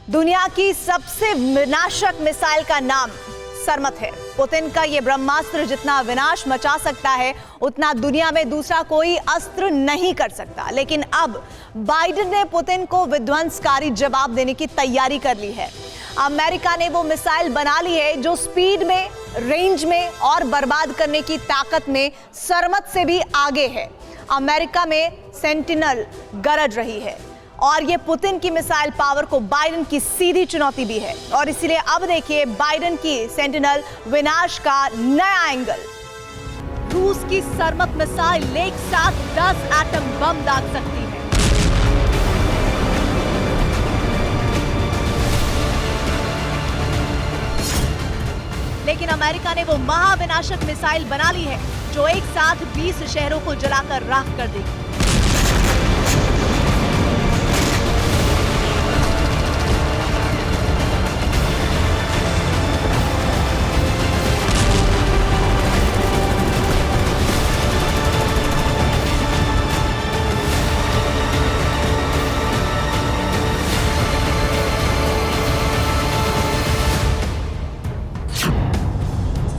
दुनिया की सबसे विनाशक मिसाइल का नाम सरमत है। पुतिन का यह ब्रह्मास्त्र जितना विनाश मचा सकता है उतना दुनिया में दूसरा कोई अस्त्र नहीं कर सकता। लेकिन अब बाइडेन ने पुतिन को विध्वंसकारी जवाब देने की तैयारी कर ली है। अमेरिका ने वो मिसाइल बना ली है जो स्पीड में, रेंज में और बर्बाद करने की ताकत में सरमत से भी आगे है। अमेरिका में सेंटिनल गरज रही है और ये पुतिन की मिसाइल पावर को बाइडेन की सीधी चुनौती भी है। और इसीलिए अब देखिए बाइडेन की सेंटिनल विनाश का नया एंगल। रूस की सरमत मिसाइल एक साथ 10 एटम बम दाग सकती है। लेकिन अमेरिका ने वो महाविनाशक मिसाइल बना ली है जो एक साथ 20 शहरों को जलाकर राख कर देगी।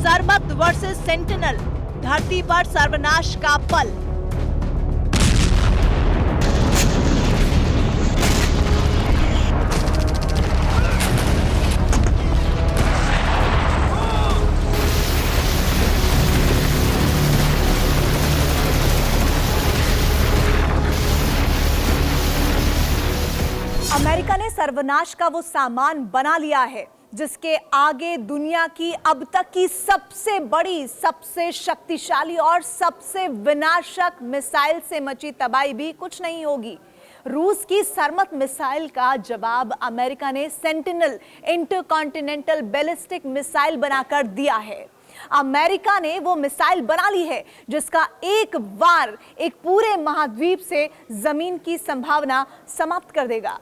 सरमत वर्सेस सेंटिनल, धरती पर सर्वनाश का पल। अमेरिका ने सर्वनाश का वो सामान बना लिया है जिसके आगे दुनिया की अब तक की सबसे बड़ी, सबसे शक्तिशाली और सबसे विनाशक मिसाइल से मची तबाही भी कुछ नहीं होगी। रूस की सरमत मिसाइल का जवाब अमेरिका ने सेंटिनल इंटरकॉन्टिनेंटल बैलिस्टिक मिसाइल बनाकर दिया है। अमेरिका ने वो मिसाइल बना ली है जिसका एक वार एक पूरे महाद्वीप से जमीन की संभावना समाप्त कर देगा।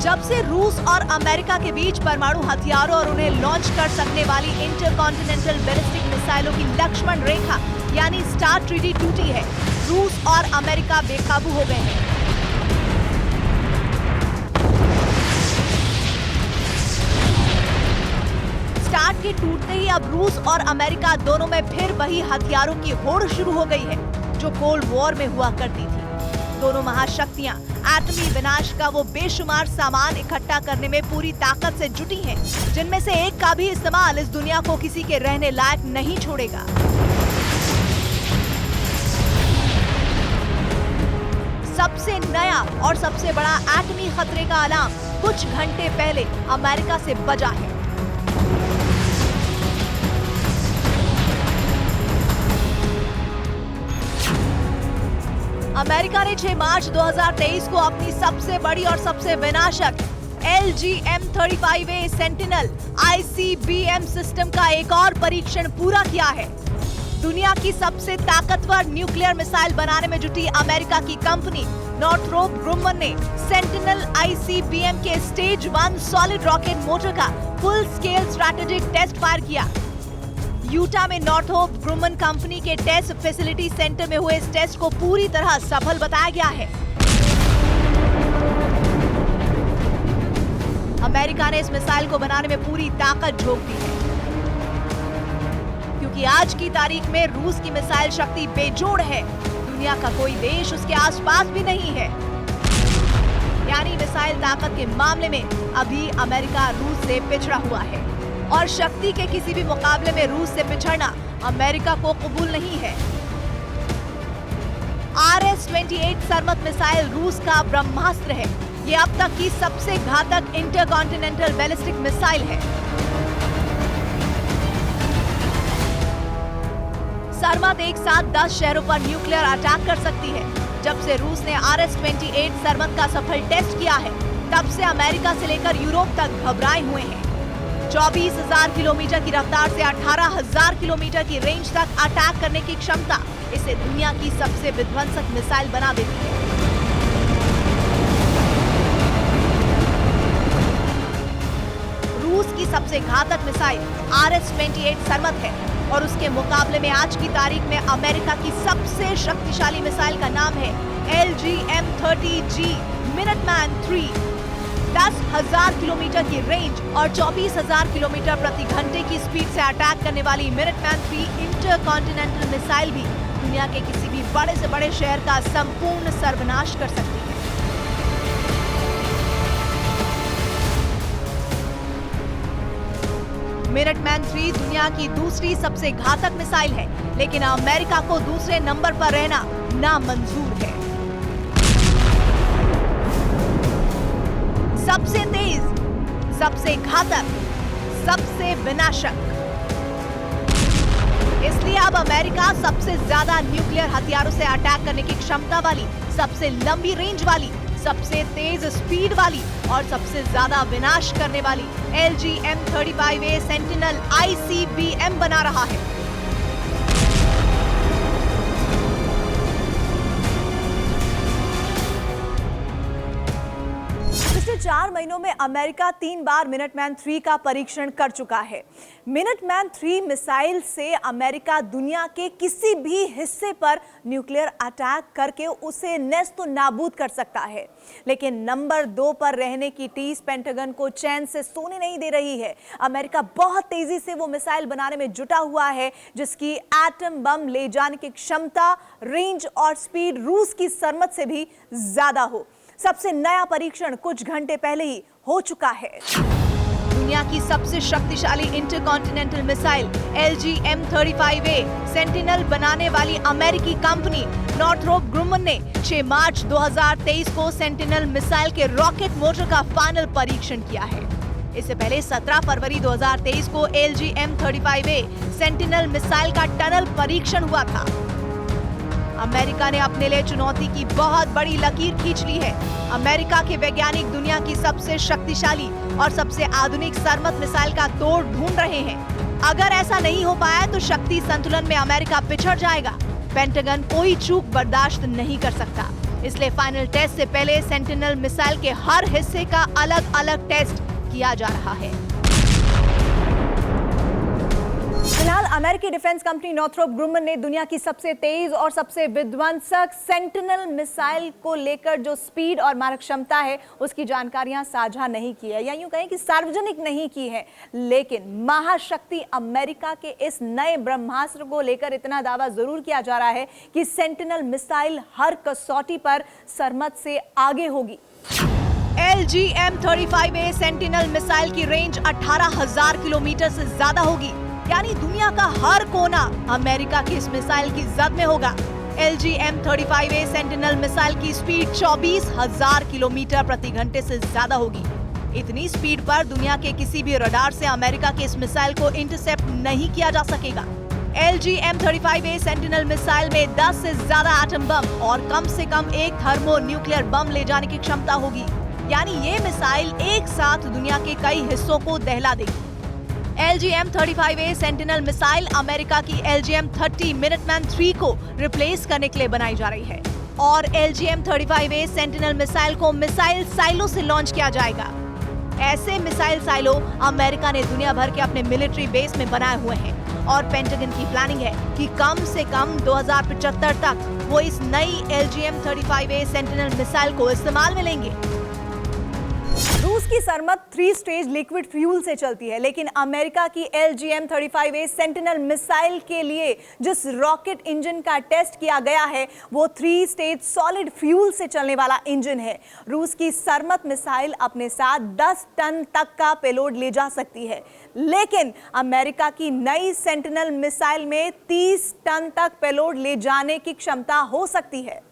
जब से रूस और अमेरिका के बीच परमाणु हथियारों और उन्हें लॉन्च कर सकने वाली इंटरकॉन्टिनेंटल बैलिस्टिक मिसाइलों की लक्ष्मण रेखा यानी स्टार ट्रीटी टूटी है, रूस और अमेरिका बेकाबू हो गए हैं। स्टार के टूटते ही अब रूस और अमेरिका दोनों में फिर वही हथियारों की होड़ शुरू हो गई है जो कोल्ड वॉर में हुआ करती थी। दोनों महाशक्तियां एटमी विनाश का वो बेशुमार सामान इकट्ठा करने में पूरी ताकत से जुटी हैं, जिनमें से एक का भी इस्तेमाल इस दुनिया को किसी के रहने लायक नहीं छोड़ेगा। सबसे नया और सबसे बड़ा एटमी खतरे का अलार्म कुछ घंटे पहले अमेरिका से बजा है। अमेरिका ने 6 मार्च 2023 को अपनी सबसे बड़ी और सबसे विनाशक LGM-35A सेंटिनल ICBM सिस्टम का एक और परीक्षण पूरा किया है। दुनिया की सबसे ताकतवर न्यूक्लियर मिसाइल बनाने में जुटी अमेरिका की कंपनी नॉर्थरोप ग्रुमन ने सेंटिनल ICBM के स्टेज 1 सॉलिड रॉकेट मोटर का full scale strategic test fire किया। यूटा में नॉर्थरोप ग्रुमन कंपनी के टेस्ट फैसिलिटी सेंटर में हुए इस टेस्ट को पूरी तरह सफल बताया गया है। अमेरिका ने इस मिसाइल को बनाने में पूरी ताकत झोंक दी है, क्योंकि आज की तारीख में रूस की मिसाइल शक्ति बेजोड़ है। दुनिया का कोई देश उसके आसपास भी नहीं है। यानी मिसाइल ताकत के मामले में अभी अमेरिका रूस से पिछड़ा हुआ है और शक्ति के किसी भी मुकाबले में रूस से पिछड़ना अमेरिका को कबूल नहीं है। RS-28 सरमत मिसाइल रूस का ब्रह्मास्त्र है। ये अब तक की सबसे घातक इंटरकॉन्टिनेंटल बैलिस्टिक मिसाइल है। सरमत एक साथ 10 शहरों पर न्यूक्लियर अटैक कर सकती है। जब से रूस ने RS-28 सरमत का सफल टेस्ट किया है, तब से अमेरिका से लेकर यूरोप तक घबराए हुए हैं। 24,000 किलोमीटर की रफ्तार से 18,000 किलोमीटर की रेंज तक अटैक करने की क्षमता इसे दुनिया की सबसे विध्वंसक मिसाइल बना देती है। रूस की सबसे घातक मिसाइल RS-28 सरमत है और उसके मुकाबले में आज की तारीख में अमेरिका की सबसे शक्तिशाली मिसाइल का नाम है LGM-30G मिनटमैन 3। 10,000 किलोमीटर की रेंज और 24,000 किलोमीटर प्रति घंटे की स्पीड से अटैक करने वाली मिनटमैन 3 इंटरकॉन्टिनेंटल मिसाइल भी दुनिया के किसी भी बड़े से बड़े शहर का संपूर्ण सर्वनाश कर सकती है। मिनटमैन 3 दुनिया की दूसरी सबसे घातक मिसाइल है, लेकिन अमेरिका को दूसरे नंबर पर रहना नामंजूर है। सबसे तेज, सबसे घातक, सबसे विनाशक। इसलिए अब अमेरिका सबसे ज्यादा न्यूक्लियर हथियारों से अटैक करने की क्षमता वाली, सबसे लंबी रेंज वाली, सबसे तेज स्पीड वाली और सबसे ज्यादा विनाश करने वाली LGM-35A सेंटिनल ICBM बना रहा है। पिछले 4 महीनों में अमेरिका 3 बार मिनटमैन 3 का परीक्षण कर चुका है। मिनटमैन 3 मिसाइल से अमेरिका दुनिया के किसी भी हिस्से पर न्यूक्लियर अटैक करके उसे नेस्त नाबूद कर सकता है, लेकिन नंबर 2 पर रहने की टीस पेंटागन को चैन से सोने नहीं दे रही है। अमेरिका बहुत तेजी से वो मिसाइल बनाने में जुटा हुआ है जिसकी एटम बम ले जाने की क्षमता, रेंज और स्पीड रूस की सरमत से भी ज्यादा हो। सबसे नया परीक्षण कुछ घंटे पहले ही हो चुका है। दुनिया की सबसे शक्तिशाली इंटरकॉन्टिनेंटल मिसाइल LGM-35A सेंटिनल बनाने वाली अमेरिकी कंपनी नॉर्थरोप ग्रुमन ने 6 मार्च 2023 को सेंटिनल मिसाइल के रॉकेट मोटर का फाइनल परीक्षण किया है। इससे पहले 17 फरवरी 2023 को LGM-35A सेंटिनल मिसाइल का टनल परीक्षण हुआ था। अमेरिका ने अपने लिए चुनौती की बहुत बड़ी लकीर खींच ली है। अमेरिका के वैज्ञानिक दुनिया की सबसे शक्तिशाली और सबसे आधुनिक सरमत मिसाइल का तोड़ ढूंढ रहे हैं। अगर ऐसा नहीं हो पाया तो शक्ति संतुलन में अमेरिका पिछड़ जाएगा। पेंटागन कोई चूक बर्दाश्त नहीं कर सकता, इसलिए फाइनल टेस्ट से पहले सेंटिनल मिसाइल के हर हिस्से का अलग अलग टेस्ट किया जा रहा है। फिलहाल अमेरिकी डिफेंस कंपनी नॉर्थरोप ग्रुमन ने दुनिया की सबसे तेज और सबसे विध्वंसक सेंटिनल मिसाइल को लेकर जो स्पीड और मारक क्षमता है उसकी जानकारियां साझा नहीं की है, या यूं कहें कि सार्वजनिक नहीं की है। लेकिन महाशक्ति अमेरिका के इस नए ब्रह्मास्त्र को लेकर इतना दावा जरूर किया जा रहा है कि सेंटिनल मिसाइल हर कसौटी पर सरमत से आगे होगी। LGM-35A सेंटिनल मिसाइल की रेंज 18,000 किलोमीटर से ज्यादा होगी, यानी दुनिया का हर कोना अमेरिका की इस मिसाइल की जद में होगा। LGM-35A सेंटिनल मिसाइल की स्पीड 24,000 किलोमीटर प्रति घंटे से ज्यादा होगी। इतनी स्पीड पर दुनिया के किसी भी रडार से अमेरिका के इस मिसाइल को इंटरसेप्ट नहीं किया जा सकेगा। LGM-35A सेंटिनल मिसाइल में 10 से ज्यादा एटम बम और कम से कम एक थर्मो न्यूक्लियर बम ले जाने की क्षमता होगी, यानी ये मिसाइल एक साथ दुनिया के कई हिस्सों को दहला देगी। LGM-35A सेंटिनल मिसाइल अमेरिका की LGM-30 मिनटमैन 3 को रिप्लेस करने के लिए बनाई जा रही है और LGM-35A सेंटिनल मिसाइल को मिसाइल साइलो से लॉन्च किया जाएगा। ऐसे मिसाइल साइलो अमेरिका ने दुनिया भर के अपने मिलिट्री बेस में बनाए हुए हैं और पेंटागन की प्लानिंग है कि कम से कम 2075 तक वो इस नई LGM-35A सेंटिनल मिसाइल को इस्तेमाल में लेंगे। रूस की सरमत 3 स्टेज लिक्विड फ्यूल से चलती है, लेकिन अमेरिका की LGM-35A सेंटिनल मिसाइल के लिए जिस रॉकेट इंजन का टेस्ट किया गया है वो 3 स्टेज सॉलिड फ्यूल से चलने वाला इंजन है। रूस की सरमत मिसाइल अपने साथ 10 टन तक का पेलोड ले जा सकती है, लेकिन अमेरिका की नई सेंटिनल मिसाइल में 30 टन तक पेलोड ले जाने की क्षमता हो सकती है।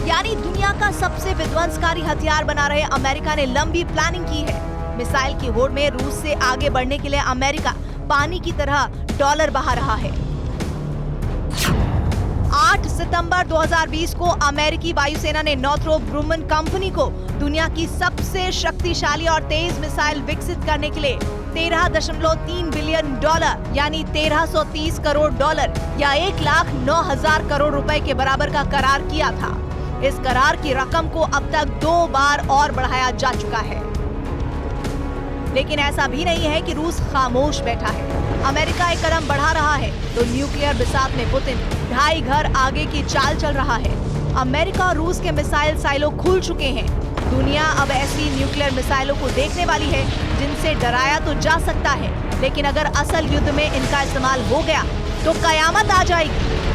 यानी दुनिया का सबसे विध्वंसकारी हथियार बना रहे अमेरिका ने लंबी प्लानिंग की है। मिसाइल की होड़ में रूस से आगे बढ़ने के लिए अमेरिका पानी की तरह डॉलर बहा रहा है। 8 सितंबर 2020 को अमेरिकी वायुसेना ने नॉर्थरोप ग्रुमन कंपनी को दुनिया की सबसे शक्तिशाली और तेज मिसाइल विकसित करने के लिए 13.3 बिलियन डॉलर यानी 1330 करोड़ डॉलर या 1,09,000 करोड़ रुपए के बराबर का करार किया था। इस करार की रकम को अब तक 2 बार और बढ़ाया जा चुका है। लेकिन ऐसा भी नहीं है कि रूस खामोश बैठा है। अमेरिका एक कदम बढ़ा रहा है तो न्यूक्लियर बिसात में पुतिन 2.5 घर आगे की चाल चल रहा है। अमेरिका और रूस के मिसाइल साइलो खुल चुके हैं। दुनिया अब ऐसी न्यूक्लियर मिसाइलों को देखने वाली है जिनसे डराया तो जा सकता है, लेकिन अगर असल युद्ध में इनका इस्तेमाल हो गया तो कयामत आ जाएगी।